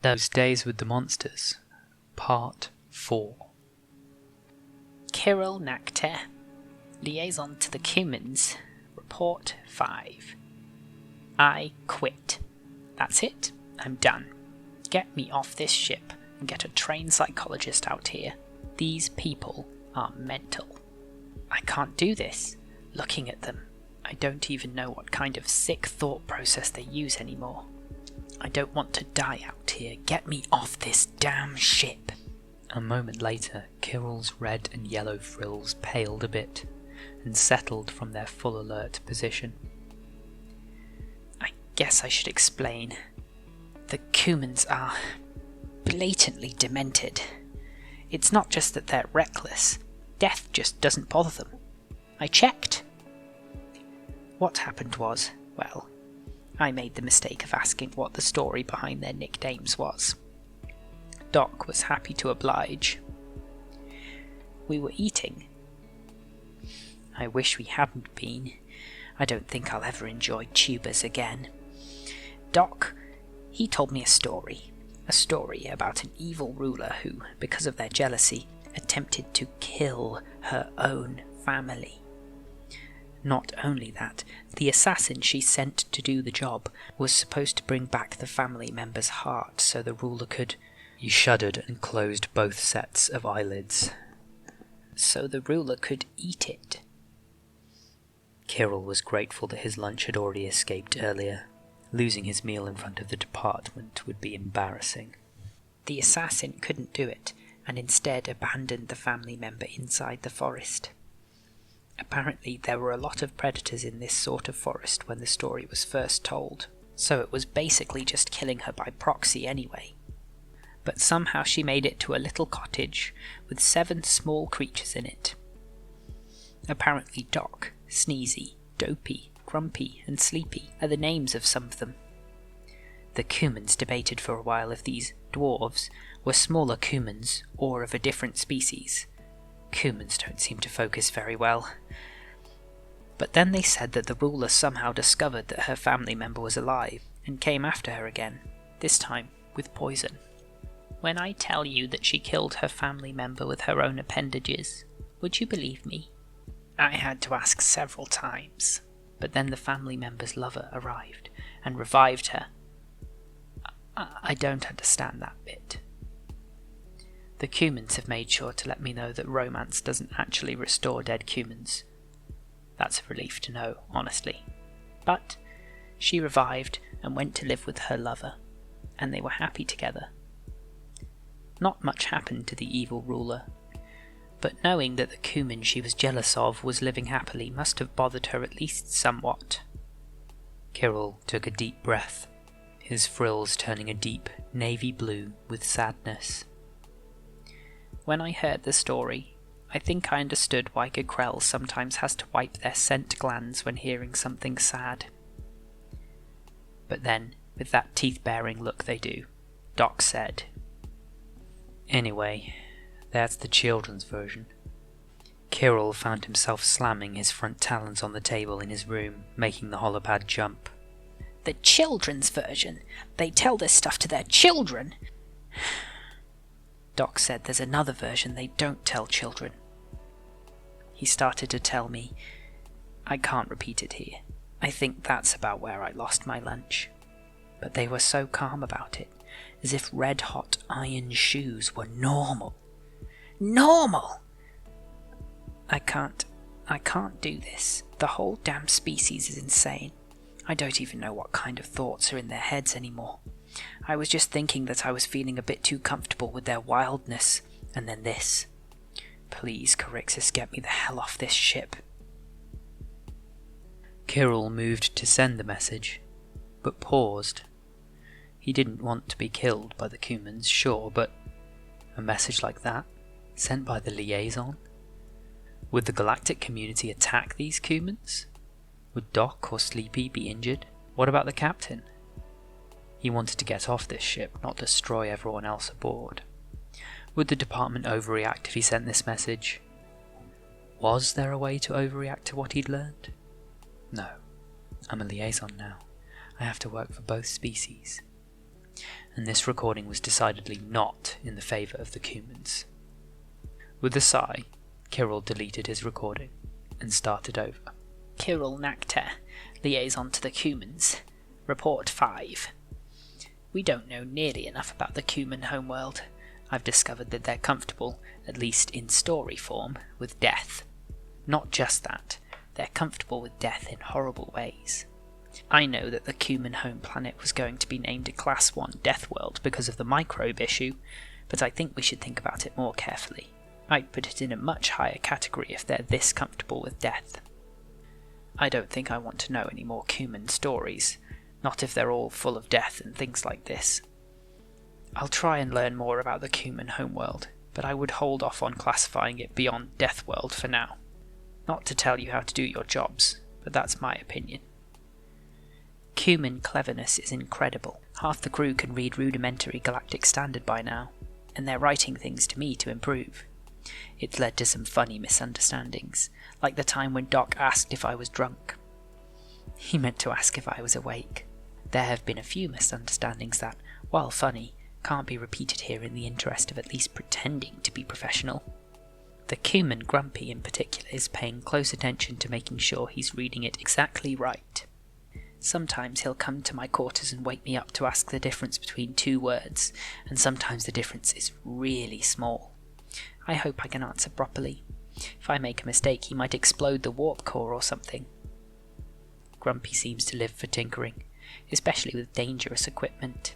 Those Days with the Monsters, Part 4. Kirrel Nectar, Liaison to the Humans, Report 5. I quit. That's it. I'm done. Get me off this ship and get a trained psychologist out here. These people are mental. I can't do this. Looking at them, I don't even know what kind of sick thought process they use anymore. I don't want to die out here. Get me off this damn ship. A moment later, Kirrel's red and yellow frills paled a bit and settled from their full alert position. I guess I should explain. The humans are blatantly demented. It's not just that they're reckless. Death just doesn't bother them. I checked. What happened was, well, I made the mistake of asking what the story behind their nicknames was. Doc was happy to oblige. We were eating. I wish we hadn't been. I don't think I'll ever enjoy tubers again. Doc, he told me a story about an evil ruler who, because of their jealousy, attempted to kill her own family. Not only that, the assassin she sent to do the job was supposed to bring back the family member's heart so the ruler could... He shuddered and closed both sets of eyelids. So the ruler could eat it. Kirrel was grateful that his lunch had already escaped earlier. Losing his meal in front of the department would be embarrassing. The assassin couldn't do it, and instead abandoned the family member inside the forest. Apparently there were a lot of predators in this sort of forest when the story was first told, so it was basically just killing her by proxy anyway. But somehow she made it to a little cottage with 7 small creatures in it. Apparently Doc, Sneezy, Dopey, Grumpy and Sleepy are the names of some of them. The humans debated for a while if these dwarves were smaller humans or of a different species. Humans don't seem to focus very well. But then they said that the ruler somehow discovered that her family member was alive and came after her again, this time with poison. When I tell you that she killed her family member with her own appendages, would you believe me? I had to ask several times, but then the family member's lover arrived and revived her. I don't understand that bit. The humans have made sure to let me know that romance doesn't actually restore dead humans. That's a relief to know, honestly. But she revived and went to live with her lover, and they were happy together. Not much happened to the evil ruler, but knowing that the human she was jealous of was living happily must have bothered her at least somewhat. Kirrel took a deep breath, his frills turning a deep navy blue with sadness. When I heard the story, I think I understood why Kirrel sometimes has to wipe their scent glands when hearing something sad. But then, with that teeth-baring look they do, Doc said, "Anyway, that's the children's version." Kirrel found himself slamming his front talons on the table in his room, making the holopad jump. The children's version? They tell this stuff to their children? Doc said there's another version they don't tell children. He started to tell me. I can't repeat it here. I think that's about where I lost my lunch. But they were so calm about it, as if red-hot iron shoes were normal. Normal! I can't do this. The whole damn species is insane. I don't even know what kind of thoughts are in their heads anymore. I was just thinking that I was feeling a bit too comfortable with their wildness, and then this. Please, Corixus, get me the hell off this ship. Kirrel moved to send the message, but paused. He didn't want to be killed by the humans, sure, but a message like that, sent by the liaison? Would the galactic community attack these humans? Would Doc or Sleepy be injured? What about the captain? He wanted to get off this ship, not destroy everyone else aboard. Would the department overreact if he sent this message? Was there a way to overreact to what he'd learned? No. I'm a liaison now. I have to work for both species. and this recording was decidedly not in the favour of the Cumans. With a sigh, Kirrel deleted his recording and started over. Kirrel Nakter, liaison to the Cumans. Report 5. We don't know nearly enough about the Cuman homeworld. I've discovered that they're comfortable, at least in story form, with death. Not just that, they're comfortable with death in horrible ways. I know that the Cuman home planet was going to be named a Class 1 Death World because of the microbe issue, but I think we should think about it more carefully. I'd put it in a much higher category if they're this comfortable with death. I don't think I want to know any more Cuman stories, not if they're all full of death and things like this. I'll try and learn more about the Cuman homeworld, but I would hold off on classifying it beyond Death World for now. Not to tell you how to do your jobs, but that's my opinion. Cuman cleverness is incredible. Half the crew can read rudimentary galactic standard by now, and they're writing things to me to improve. It's led to some funny misunderstandings, like the time when Doc asked if I was drunk. He meant to ask if I was awake. There have been a few misunderstandings that, while funny, can't be repeated here in the interest of at least pretending to be professional. The Cuman Grumpy in particular is paying close attention to making sure he's reading it exactly right. Sometimes he'll come to my quarters and wake me up to ask the difference between 2 words, and sometimes the difference is really small. I hope I can answer properly. If I make a mistake, he might explode the warp core or something. Grumpy seems to live for tinkering, especially with dangerous equipment.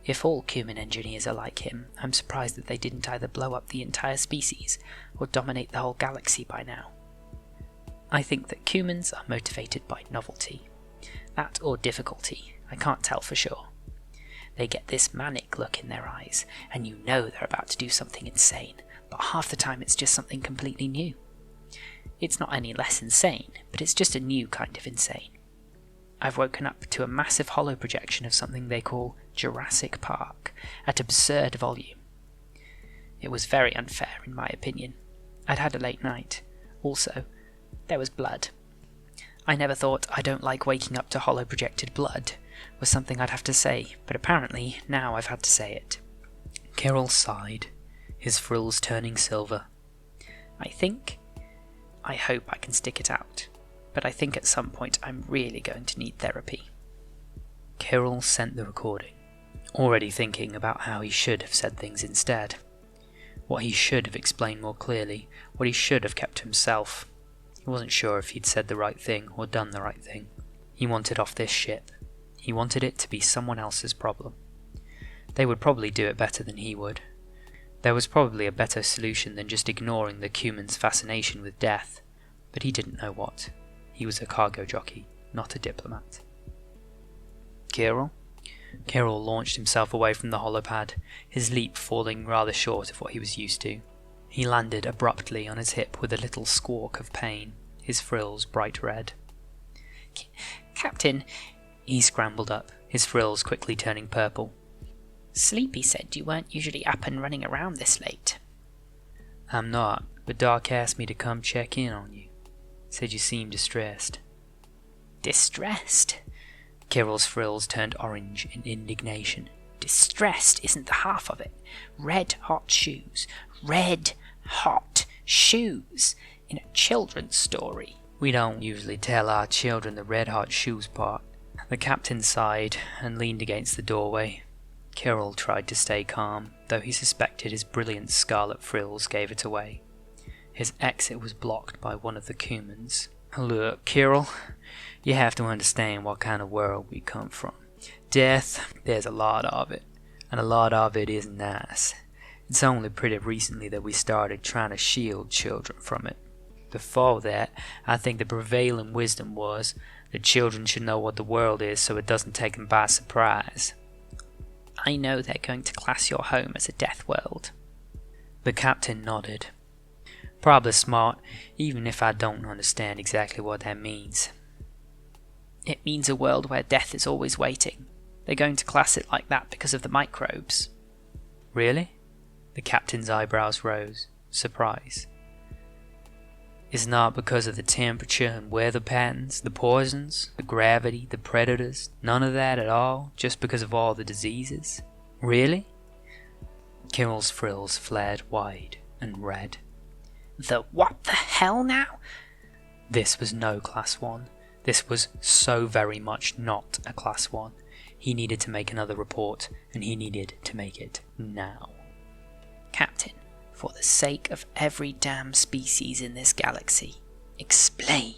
If all Cuman engineers are like him, I'm surprised that they didn't either blow up the entire species or dominate the whole galaxy by now. I think that Cumans are motivated by novelty. That or difficulty, I can't tell for sure. They get this manic look in their eyes, and you know they're about to do something insane, but half the time it's just something completely new. It's not any less insane, but it's just a new kind of insane. I've woken up to a massive holo projection of something they call Jurassic Park, at absurd volume. It was very unfair in my opinion. I'd had a late night. Also, there was blood. I never thought I don't like waking up to holo projected blood was something I'd have to say, but apparently now I've had to say it. Kirrel sighed, his frills turning silver. I hope I can stick it out, but I think at some point I'm really going to need therapy. Kirrel sent the recording, already thinking about how he should have said things instead. What he should have explained more clearly, what he should have kept to himself. He wasn't sure if he'd said the right thing or done the right thing. He wanted off this ship. He wanted it to be someone else's problem. They would probably do it better than he would. There was probably a better solution than just ignoring the Cuman's fascination with death, but he didn't know what. He was a cargo jockey, not a diplomat. Kirrel? Kirrel launched himself away from the holopad, his leap falling rather short of what he was used to. He landed abruptly on his hip with a little squawk of pain, his frills bright red. Captain, he scrambled up, his frills quickly turning purple. Sleepy said you weren't usually up and running around this late. I'm not, but Doc asked me to come check in on you. Said you seemed distressed. Distressed? Kirrel's frills turned orange in indignation. Distressed isn't the half of it. Red hot shoes. Red hot shoes. In a children's story. We don't usually tell our children the red hot shoes part. The captain sighed and leaned against the doorway. Kirrel tried to stay calm, though he suspected his brilliant scarlet frills gave it away. His exit was blocked by one of the Cumans. Look, Kirrel, you have to understand what kind of world we come from. Death, there's a lot of it, and a lot of it isn't nice. It's only pretty recently that we started trying to shield children from it. Before that, I think the prevailing wisdom was that children should know what the world is so it doesn't take them by surprise. I know they're going to class your home as a death world. The captain nodded. Probably smart, even if I don't understand exactly what that means. It means a world where death is always waiting. They're going to class it like that because of the microbes. Really? The captain's eyebrows rose, surprise. It's not because of the temperature and weather patterns, the poisons, the gravity, the predators, none of that at all, just because of all the diseases? Really? Kirrel's frills flared wide and red. The what the hell now? This was no Class 1. This was so very much not a Class 1. He needed to make another report, and he needed to make it now. Captain, for the sake of every damn species in this galaxy, explain.